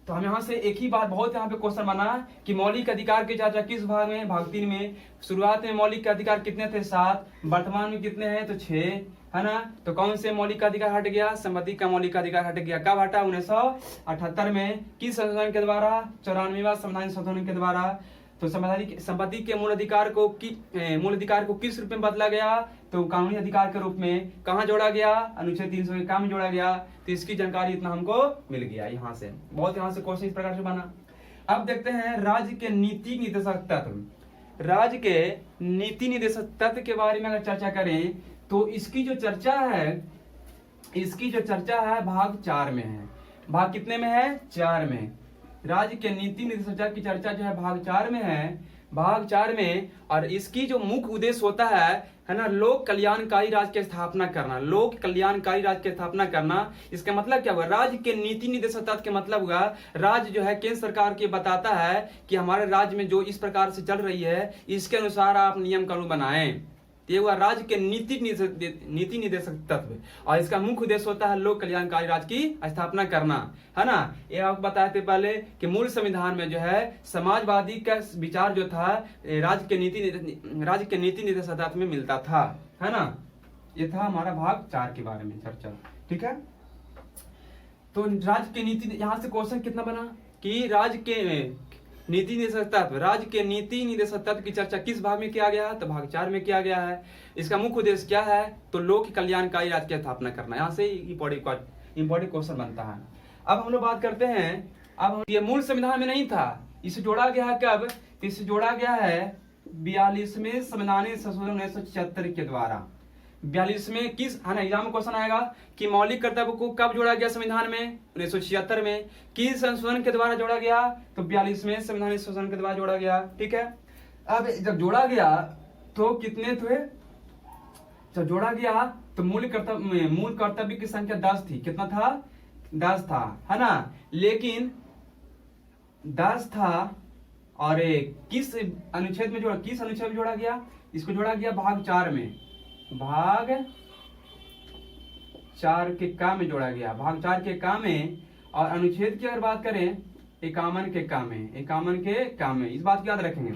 तो हम यहाँ से एक ही बात, बहुत यहाँ पे क्वेश्चन बना कि मौलिक अधिकार की चर्चा किस भाग में? भाग 3 में। शुरुआत में मौलिक अधिकार कितने थे? 7। वर्तमान में कितने हैं? तो 6, है ना। तो कौन से मौलिक अधिकार हट गया? संपत्ति का मौलिक अधिकार हट गया। कब हटा? 1978 में। किस संशोधन के द्वारा? 94वां संवैधानिक संशोधन के द्वारा। तो संपत्ति के मूल अधिकार को किस रूप में बदला गया? तो कानूनी अधिकार के रूप में। कहाँ जोड़ा गया? अनुच्छेद 300 के काम में जोड़ा गया। तो इसकी जानकारी इतना हमको मिल गया। यहाँ से क्वेश्चन इस प्रकार से बना। अब देखते हैं राज्य के नीति निर्देशक तत्व। राज्य के नीति निर्देशक तत्व के बारे में अगर चर्चा करें तो इसकी जो चर्चा है भाग 4 में है। भाग कितने में है? 4 में। राज्य के नीति निर्देशक की चर्चा जो है भाग 4 में है। भाग 4 में, और इसकी जो मुख्य उद्देश्य होता है ना, लोक कल्याणकारी राज्य की स्थापना करना। लोक कल्याणकारी राज्य की स्थापना करना, इसका मतलब क्या हुआ? राज्य के नीति निर्देशक तत्व के मतलब हुआ राज्य जो है केंद्र सरकार के बताता है कि हमारे राज्य में जो इस प्रकार से चल रही है, इसके अनुसार आप नियम कानून बनाएं। ये हुआ राज्य के नीति निर्देशक तत्व, और इसका मुख्य उद्देश्य होता है लोक कल्याणकारी राज्य की स्थापना करना, है ना। ये आपको बताए थे पहले कि मूल संविधान में जो है समाजवादी का विचार जो था राज्य के नीति निर्देशक तत्व में मिलता था, है ना। ये था हमारा भाग 4 के बारे में चर्चा। ठीक है, तो राज्य के नीति, यहाँ से क्वेश्चन कितना बना कि राज्य के नीति निर्देशक तत्व, राज्य के नीति निर्देशक तत्व की चर्चा किस भाग में किया गया है? तो भाग 4 में किया गया है। इसका मुख्य उद्देश्य क्या है? तो लोक कल्याणकारी राज्य की स्थापना करना। यहाँ से इंपॉर्टेंट क्वेश्चन बनता है। अब हम लोग बात करते हैं, अब ये मूल संविधान में नहीं था, इसे जोड़ा गया है कब? इसे जोड़ा गया है 42वें संवैधानिक संशोधन 1976 के द्वारा। 42 में किस, है ना, एग्जाम में क्वेश्चन आएगा कि मौलिक कर्तव्य को कब जोड़ा गया संविधान में? 1976 में। किस संशोधन के द्वारा जोड़ा गया? तो 42वें संवैधानिक संशोधन के द्वारा जोड़ा गया। ठीक है, अब जब जोड़ा गया तो कितने थे? जब जोड़ा गया तो मूल कर्तव्य की संख्या 10 थी। कितना था? 10 था, है ना। लेकिन 10 था और किस अनुच्छेद में जोड़ा गया? इसको जोड़ा गया भाग 4 में। भाग 4 के काम में जोड़ा गया। भाग 4 के काम में, और अनुच्छेद की अगर बात करें 51 के काम में। इस बात को याद रखेंगे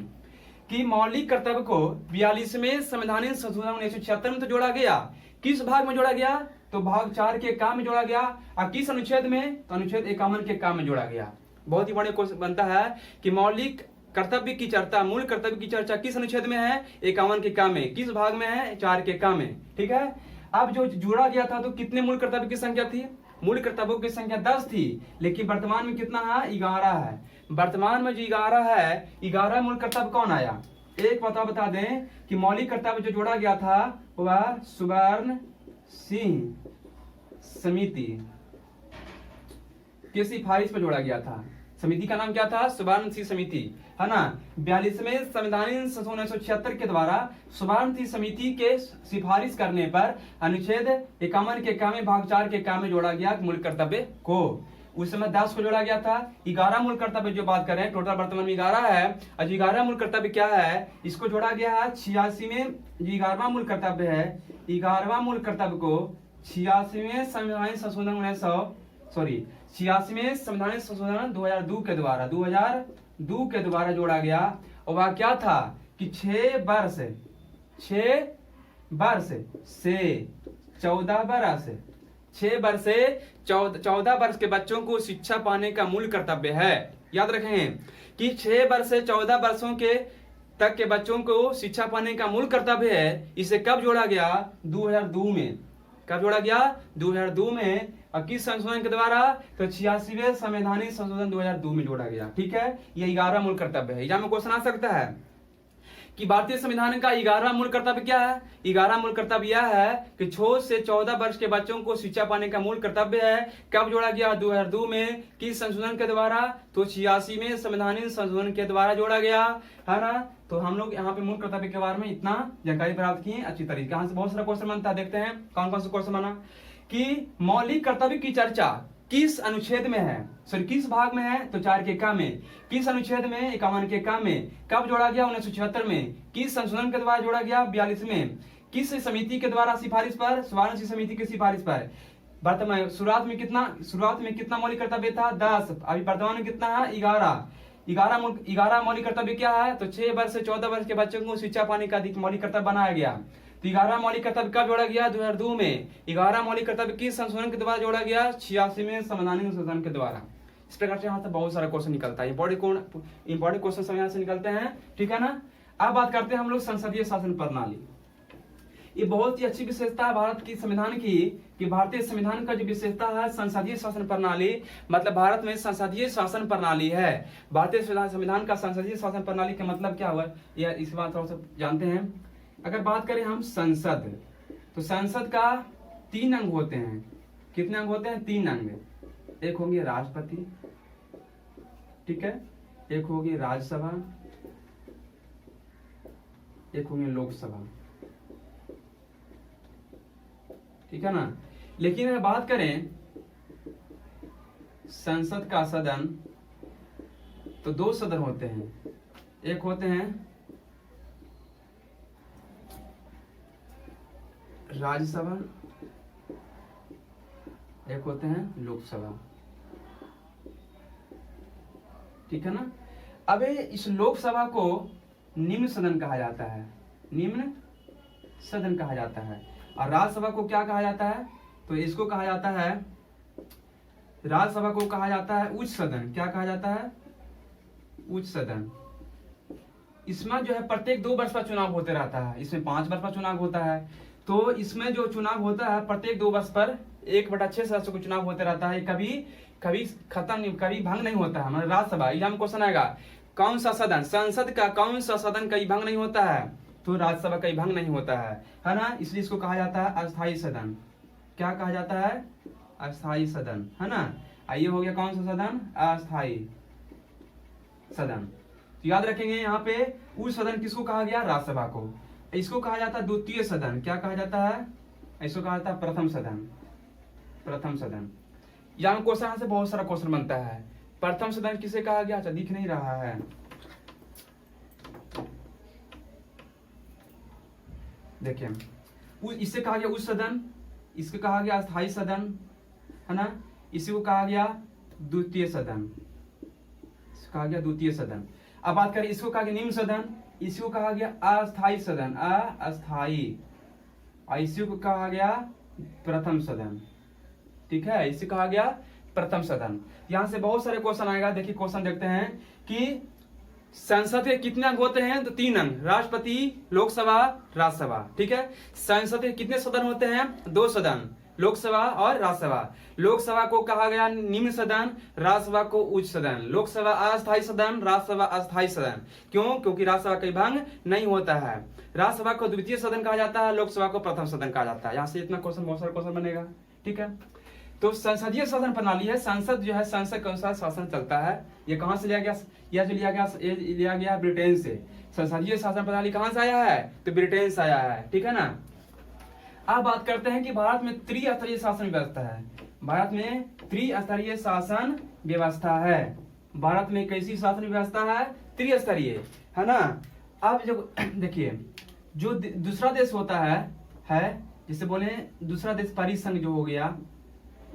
कि मौलिक कर्तव्य को 42वें संवैधानिक संशोधन 1976 में तो जोड़ा गया। किस भाग में जोड़ा गया? तो भाग 4 के काम में जोड़ा गया। और किस अनुच्छेद में? तो अनुच्छेद 51 के काम में जोड़ा गया। बहुत ही बड़े क्वेश्चन बनता है कि मौलिक कर्तव्य की चर्चा, मूल कर्तव्य की चर्चा किस अनुच्छेद में है? 51 के काम में। किस भाग में है? 4 के काम में। ठीक है, अब जो जोड़ा गया था तो कितने मूल कर्तव्य की संख्या थी? मूल कर्तव्यों की संख्या 10 थी, लेकिन वर्तमान में कितना है? 11 है। वर्तमान में जो 11 है, 11 मूल कर्तव्य कौन आया? एक बता दें कि मौलिक कर्तव्य जो जोड़ा गया था वह सुवर्ण सिंह समिति की सिफारिश पर जोड़ा गया था। समिति का नाम क्या था? सुवर्ण सिंह समिति, है ना। 42वें संवैधानिक संशोधन 1976 के द्वारा सुवर्ण सिंह समिति के सिफारिश करने पर अनुच्छेद 51 के काम में भाग 4 के काम में जोड़ा गया मूल कर्तव्य को। उस समय 10 को जोड़ा गया था। 11 मूल कर्तव्य जो बात कर रहे हैं, टोटल वर्तमान में 11 है और 11 मूल कर्तव्य क्या है, इसको जोड़ा गया है 86 में। जो 11वां मूल कर्तव्य है, 11वां मूल कर्तव्य को 86वें संवैधानिक संशोधन 86वें संवैधानिक संशोधन 2002 के द्वारा जोड़ा गया। और वह क्या था कि 6 वर्ष से 14 वर्ष 6 वर्ष से 14 वर्ष के बच्चों को शिक्षा पाने का मूल कर्तव्य है। याद रखें कि 6 वर्ष से 14 वर्षों के तक के बच्चों को शिक्षा पाने का मूल कर्तव्य है। इसे कब जोड़ा गया, 2002 में। कब जोड़ा गया, 2002 में। और किस संशोधन के द्वारा, तो 86वें संवैधानिक संशोधन 2002 में जोड़ा गया। ठीक है, ये 11 मूल कर्तव्य है। एग्जाम में क्वेश्चन आ सकता है कि भारतीय संविधान का 11वां मूल कर्तव्य क्या है। 11वां मूल कर्तव्य यह है कि 6 से 14 वर्ष के बच्चों को शिक्षा पाने का मूल कर्तव्य है। कब जोड़ा गया, 2002 में। किस संशोधन के द्वारा, तो 86वें संवैधानिक संशोधन के द्वारा जोड़ा गया, है ना। तो हम लोग यहाँ पे मूल कर्तव्य के बारे में इतना जानकारी प्राप्त की अच्छी तरीके। यहाँ से बहुत सारा क्वेश्चन बनता है, देखते हैं कौन कौन से क्वेश्चन बना। कि मौलिक कर्तव्य की चर्चा किस अनुच्छेद में है, सॉरी किस भाग में है, तो 4 के क में। किस अनुच्छेद में, 51 के क में। कब जोड़ा गया, 1976 में। किस संशोधन के द्वारा जोड़ा गया, 42 में। किस समिति के द्वारा सिफारिश पर, वाराणसी समिति की सिफारिश पर। वर्तमान शुरुआत में कितना मौलिक कर्तव्य था, 10। अभी वर्तमान में कितना है, 11 मौलिक कर्तव्य क्या है, तो 6 वर्ष से 14 वर्ष के बच्चों को शिक्षा पाने का मौलिक कर्तव्य बनाया गया। तो 11 मौलिक कर्तव्य कब जोड़ा गया, 2002 में। 11 मौलिक कर्तव्य किस संशोधन के द्वारा जोड़ा गया, 86वें संवैधानिक संशोधन के द्वारा। इस प्रकार से यहाँ से बहुत सारा क्वेश्चन निकलता है, इंपॉर्टेंट क्वेश्चन सब यहाँ से निकलते हैं। ठीक है ना। अब बात करते हैं हम लोग संसदीय शासन प्रणाली। ये बहुत ही अच्छी विशेषता है भारत की संविधान की, कि भारतीय संविधान का जो विशेषता है संसदीय शासन प्रणाली, मतलब भारत में संसदीय शासन प्रणाली है। भारतीय संविधान का संसदीय शासन प्रणाली का मतलब क्या हुआ, यह इस बात थोड़ा सा जानते हैं। अगर बात करें हम संसद, तो संसद का 3 अंग होते हैं। कितने अंग होते हैं, 3 अंग। एक होंगे राष्ट्रपति, ठीक है, एक होगी राज्यसभा, एक होंगे लोकसभा। ठीक है ना। लेकिन अगर बात करें संसद का सदन, तो 2 सदन होते हैं। एक होते हैं राज्यसभा, एक होते हैं लोकसभा। ठीक है ना। अब इस लोकसभा को निम्न सदन कहा जाता है, निम्न सदन कहा जाता है। और राज्यसभा को क्या कहा जाता है, तो इसको कहा जाता है, राज्यसभा को कहा जाता है उच्च सदन। क्या कहा जाता है, उच्च सदन। इसमें जो है प्रत्येक 2 वर्ष पर चुनाव होते रहता है। इसमें 5 वर्ष पर चुनाव होता है। तो इसमें जो चुनाव होता है प्रत्येक 2 वर्ष पर 1/6 सदस्यों को चुनाव होते रहता है। कभी खत्म, कभी भंग नहीं होता है। मतलब राज्यसभा, एग्जाम क्वेश्चन आएगा कौन सा सदन, संसद का कौन सा सदन कभी भंग नहीं होता है, तो राज्यसभा कभी भंग नहीं होता है ना। इसलिए इसको कहा जाता है अस्थायी सदन। क्या कहा जाता है, अस्थायी सदन, है ना। आइए हो गया कौन सा सदन, अस्थायी सदन। तो याद रखेंगे यहाँ पे उच्च सदन किसको कहा गया, राज्यसभा को। इसको कहा जाता है द्वितीय सदन। क्या कहा जाता है, इसको कहा जाता है प्रथम सदन। प्रथम सदन। यहाँ क्वेश्चन से बहुत सारा क्वेश्चन बनता है। प्रथम सदन किसे कहा गया, अच्छा दिख नहीं रहा है। देखिए इससे कहा गया उच्च सदन, इसको कहा गया अस्थायी सदन, है ना। इसी को कहा गया द्वितीय सदन, इसको कहा गया द्वितीय सदन। अब बात करें इसको कहा गया निम्न सदन, इसी को कहा गया अस्थायी सदन, अस्थायी। और इसी को कहा गया प्रथम सदन। ठीक है, इसे कहा गया प्रथम सदन। यहां से बहुत सारे क्वेश्चन आएगा। देखिए क्वेश्चन देखते हैं कि संसद के कितने अंग होते हैं, तो 3 अंग, राष्ट्रपति, लोकसभा, राज्यसभा। ठीक है। संसद के कितने सदन होते हैं, 2 सदन, लोकसभा और राज्यसभा। लोकसभा को कहा गया निम्न सदन, राज्यसभा को उच्च सदन। लोकसभा अस्थायी सदन, राज्यसभा अस्थायी सदन। क्यों, क्योंकि राज्यसभा कहीं भंग नहीं होता है। राज्यसभा को द्वितीय सदन कहा जाता है, लोकसभा को प्रथम सदन कहा जाता है। यहाँ से इतना क्वेश्चन, बहुत सारा क्वेश्चन बनेगा। ठीक है। तो संसदीय शासन प्रणाली है, संसद जो है संसद के अनुसार शासन चलता है। ये कहां से लिया गया, यह जो लिया गया ब्रिटेन से। संसदीय शासन प्रणाली कहां से आया है, तो ब्रिटेन से आया है। ठीक है ना। अब बात करते हैं कि भारत में त्रिस्तरीय शासन व्यवस्था है। भारत में त्रिस्तरीय शासन व्यवस्था है। भारत में कैसी शासन व्यवस्था है? त्रिस्तरीय, है ना। अब जो देखिए, जो दूसरा देश होता है जिसे बोले दूसरा देश परिसंघ जो हो गया,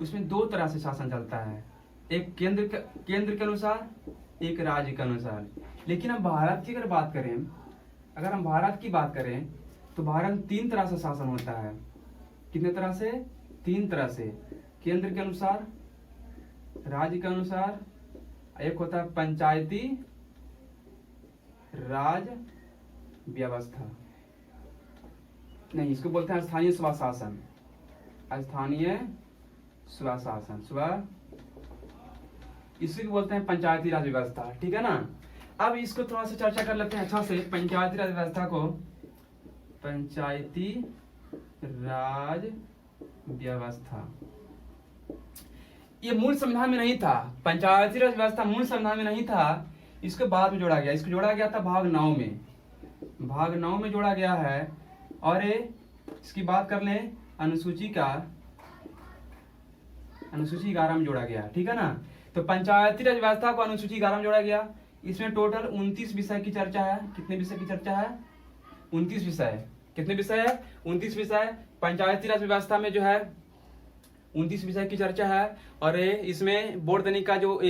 उसमें दो तरह से शासन चलता है, एक केंद्र के अनुसार, एक राज्य के अनुसार। लेकिन हम भारत की अगर बात करें, अगर हम भारत की बात करें तो भारत में 3 तरह से शासन होता है। कितने तरह से? 3 तरह से। केंद्र के अनुसार, राज्य के अनुसार, एक होता है पंचायती राज व्यवस्था, नहीं इसको बोलते हैं स्थानीय स्वशासन। स्थानीय स्वशासन, इसी को बोलते हैं पंचायती राज व्यवस्था, ठीक है ना। अब इसको थोड़ा सा चर्चा कर लेते हैं अच्छा से। पंचायती राज व्यवस्था को पंचायती राज व्यवस्था, ये मूल संविधान में नहीं था। पंचायती राज व्यवस्था मूल संविधान में नहीं था, इसको बाद में जोड़ा गया। इसको जोड़ा गया था भाग 9 में, भाग 9 में जोड़ा गया है। और इसकी बात कर लें अनुसूची 11 में जोड़ा गया, ठीक है ना। तो पंचायती राज व्यवस्था को अनुसूची 11 में जोड़ा गया। इसमें टोटल 29 विषय की चर्चा है। कितने विषय की चर्चा है? 29 विषय। कितने विषय है? 29 विषय। पंचायती राज व्यवस्था में जो है 29 विषय की चर्चा है। और इसमें वोट देने का जो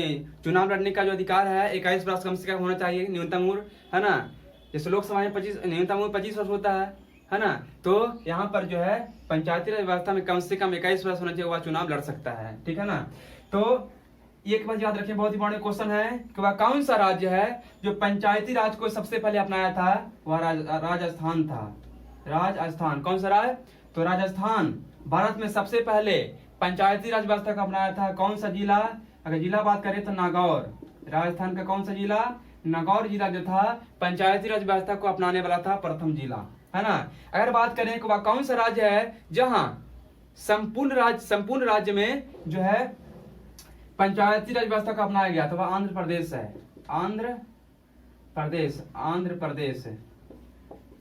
चुनाव लड़ने का जो अधिकार है 21 वर्ष कम से कम होना चाहिए, न्यूनतम उम्र, है ना। जैसे लोकसभा में 25 न्यूनतम उम्र 25 वर्ष होता है ना। तो यहाँ पर जो है पंचायती राज व्यवस्था में कम से कम 21 वर्ष होना चाहिए, वह चुनाव लड़ सकता है, ठीक है ना। तो एक बात याद रखिए, बहुत ही बड़ा क्वेश्चन है कि वह कौन सा राज्य है जो पंचायती राज को सबसे पहले अपनाया था? वह राजस्थान था। राजस्थान। कौन सा राज्य? तो राजस्थान भारत में सबसे पहले पंचायती राज व्यवस्था को अपनाया था। कौन सा जिला? अगर जिला बात करें तो नागौर। राजस्थान का कौन सा जिला? नागौर जिला जो था पंचायती राज व्यवस्था को अपनाने वाला था, प्रथम जिला, है ना। अगर बात करें कि वह कौन सा राज्य है जहां संपूर्ण राज्य में जो है पंचायती राज व्यवस्था को अपनाया गया, तो वह आंध्र प्रदेश है। आंध्र प्रदेश।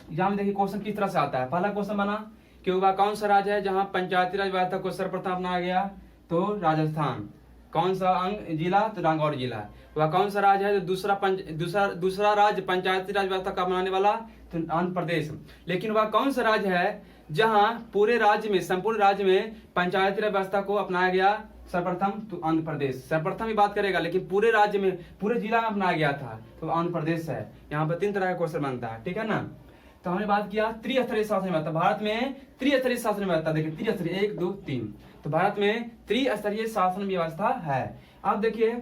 यहाँ में देखिए क्वेश्चन किस तरह से आता है। पहला क्वेश्चन बना कि वह कौन सा राज्य है जहां पंचायती राज व्यवस्था को सर्वप्रथम अपनाया गया, तो राजस्थान। कौन सा जिला? तो नागौर जिला। वह कौन सा राज्य है जो दूसरा राज्य पंचायती राज व्यवस्था को अपनाने वाला, तो आंध्र प्रदेश। लेकिन वह कौन सा राज्य है जहां पूरे राज्य में, संपूर्ण राज्य में पंचायती राज व्यवस्था को अपनाया गया सर्वप्रथम, तो आंध्र प्रदेश। सर्वप्रथम ही बात करेगा, लेकिन पूरे राज्य में, पूरे जिला में अपनाया गया था, तो आंध्र प्रदेश है। यहाँ पर 3 तरह का क्वेश्चन बनता है, ठीक है ना। तो हमने बात किया त्रिस्तरीय शासन व्यवस्था। भारत में त्रिस्तरीय शासन व्यवस्था, देखिए त्रिस्तरीय 1 2 3, तो भारत में त्रिस्तरीय शासन व्यवस्था है। अब देखिए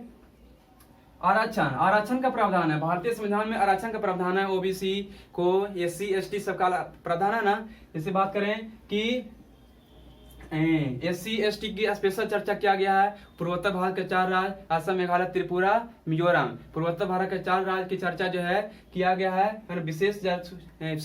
आरक्षण का प्रावधान है। भारतीय संविधान में आरक्षण का प्रावधान है। ओबीसी को, SC ST सबका प्रावधान है ना। जैसे बात करें कि SC ST की स्पेशल चर्चा किया गया है। पूर्वोत्तर भारत के 4 राज्य, असम, मेघालय, त्रिपुरा, मिजोरम। पूर्वोत्तर भारत के 4 राज्य की चर्चा जो है किया गया है, विशेष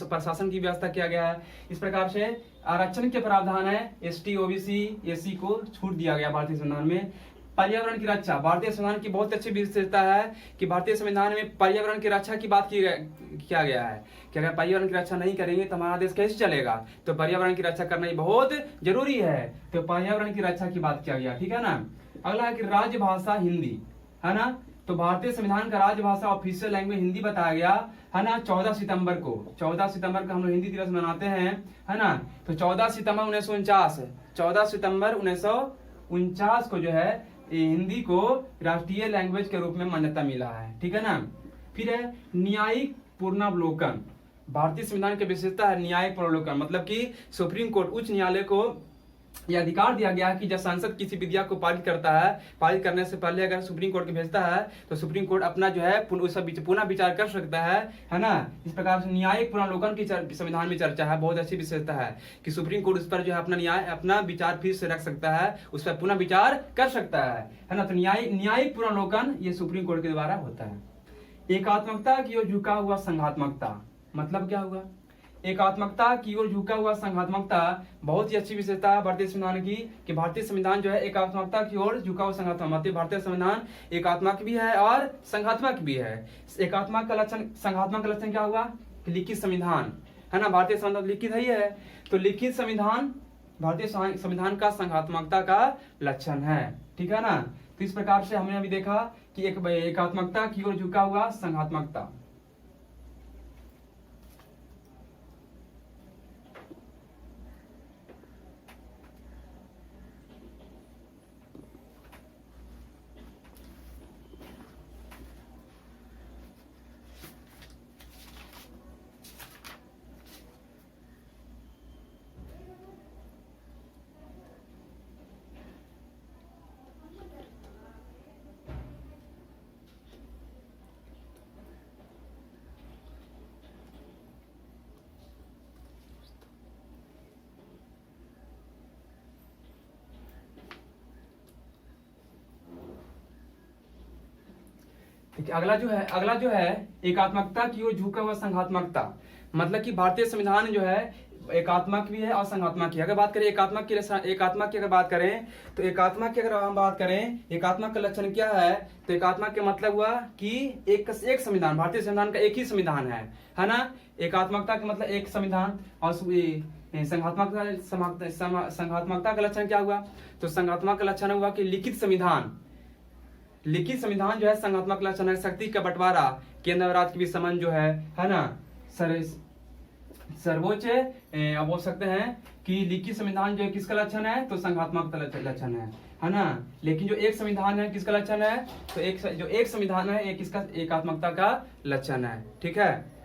प्रशासन की व्यवस्था किया गया है। इस प्रकार से आरक्षण के प्रावधान है। ST OBC SC को छूट दिया गया भारतीय संविधान में। पर्यावरण की रक्षा, भारतीय संविधान की बहुत अच्छी विशेषता है कि भारतीय संविधान में पर्यावरण की रक्षा की बात किया गया है कि अगर पर्यावरण की रक्षा नहीं करेंगे तो हमारा देश कैसे चलेगा, तो पर्यावरण की रक्षा करना ही बहुत जरूरी है। तो पर्यावरण की रक्षा की बात किया गया, ठीक है ना। अगला है कि राजभाषा हिंदी, है ना। तो भारतीय संविधान का राजभाषा ऑफिशियल लैंग्वेज हिंदी बताया गया है ना। 14 सितंबर को हम लोग हिंदी दिवस मनाते हैं, है ना। तो 14 सितंबर 1949 को जो है हिंदी को राष्ट्रीय लैंग्वेज के रूप में मान्यता मिला है, ठीक है ना। फिर है न्यायिक पुनर्वलोकन। भारतीय संविधान की विशेषता है न्यायिक पुनर्वलोकन, मतलब कि सुप्रीम कोर्ट, उच्च न्यायालय को यह अधिकार दिया गया है कि जब संसद किसी विधेयक को पारित करता है, पारित करने से पहले अगर सुप्रीम कोर्ट को भेजता है तो सुप्रीम कोर्ट अपना जो है पुनः विचार कर सकता है ना। इस प्रकार से न्यायिक पुनर्वलोकन की संविधान में चर्चा है। बहुत अच्छी विशेषता है कि सुप्रीम कोर्ट उस पर जो है अपना विचार फिर से रख सकता है, उस पर पुनः विचार कर सकता है ना। तो न्यायिक पुनर्वलोकन ये सुप्रीम कोर्ट के द्वारा होता है। एकात्मकता की ओर झुका हुआ संघात्मकता, मतलब क्या हुआ? एकात्मकता की ओर झुका हुआ संघात्मकता बहुत ही अच्छी विशेषता है भारतीय संविधान की, कि भारतीय संविधान जो है एकात्मकता की ओर झुका हुआ संघात्मक, मतलब भारतीय संविधान एकात्मक भी है और संघात्मक भी है। एकात्मक का लक्षण, संघात्मक का लक्षण क्या हुआ? लिखित संविधान, है ना। भारतीय संविधान लिखित ही है, तो लिखित संविधान भारतीय संविधान का संघात्मकता का लक्षण है, ठीक है ना। तो इस प्रकार से हमने अभी देखा कि एक एकात्मकता की ओर झुका हुआ संघात्मकता। अगला जो है एकात्मकता की ओर झुका हुआ संघात्मकता। मतलब कि भारतीय संविधान जो है एकात्मक भी है और संघात्मक की। अगर बात करें एकात्मक की अगर बात करें तो एकात्मक की अगर हम बात करें, एकात्मक का लक्षण क्या है, तो एकात्मक का मतलब हुआ कि एक संविधान, भारतीय संविधान का एक ही संविधान है ना। एकात्मकता का मतलब एक संविधान, और संघात्मकता का लक्षण क्या हुआ, तो संघात्मक का लक्षण हुआ कि लिखित संविधान जो है संघात्मक लक्षण है। शक्ति का बंटवारा, केंद्र और राज्य के बीच संबंध जो है ना, सर्वोच्च अब बोल सकते हैं कि लिखित संविधान जो है किसका लक्षण है, तो संघात्मक लक्षण है ना। लेकिन जो एक संविधान है किसका लक्षण है, तो जो एक संविधान है एक किसका, एकात्मकता का लक्षण है, ठीक है।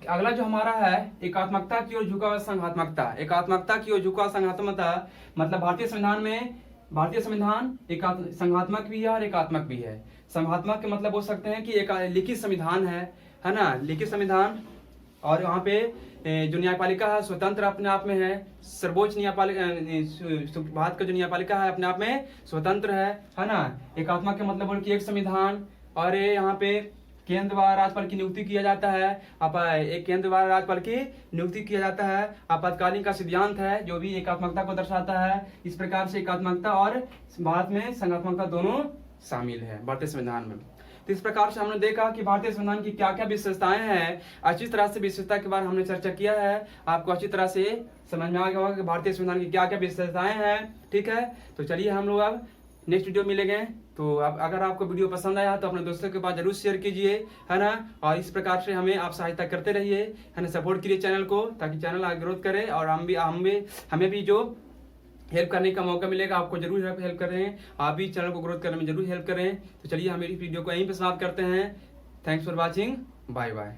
अगला जो हमारा है एकात्मकता की ओर झुका हुआ संघात्मकता। एकात्मकता की ओर झुका हुआ संघात्मकता मतलब भारतीय संविधान संघात्मक भी है और एकात्मक भी है। संघात्मक के मतलब बोल सकते हैं कि एक लिखित संविधान है ना, लिखित संविधान, और यहाँ पे जो न्यायपालिका है स्वतंत्र अपने आप में है। सर्वोच्च न्यायपालिका, भारत का जो न्यायपालिका है अपने आप में स्वतंत्र है ना। एकात्मक के मतलब कि एक संविधान, और यहाँ पे केंद्र व राज्यपाल की नियुक्ति किया जाता है। एक केंद्र व राज्यपाल की नियुक्ति किया जाता है। आपातकालीन का सिद्धांत है जो भी एकात्मकता को दर्शाता है। इस प्रकार से एकात्मकता और भारत में संघात्मकता दोनों शामिल है भारतीय संविधान में। तो इस प्रकार से हमने देखा कि भारतीय संविधान की क्या क्या विशेषताएं हैं। अच्छी तरह से विशेषता के बारे में हमने चर्चा किया है। आपको अच्छी तरह से समझ में आ गया होगा कि भारतीय संविधान की क्या क्या विशेषताएं हैं, ठीक है। तो चलिए हम लोग अब नेक्स्ट वीडियो मिलेंगे। तो अगर आपको वीडियो पसंद आया तो अपने दोस्तों के पास जरूर शेयर कीजिए, है ना। और इस प्रकार से हमें आप सहायता करते रहिए, है ना। सपोर्ट कीजिए चैनल को, ताकि चैनल आगे ग्रोथ करे और हमें भी जो हेल्प करने का मौका मिलेगा आपको जरूर हेल्प कर रहे हैं। आप भी चैनल को ग्रोथ करने में जरूर हेल्प करें। तो चलिए हम मेरी वीडियो को यहीं पे समाप्त करते हैं। Thanks for watching, bye bye.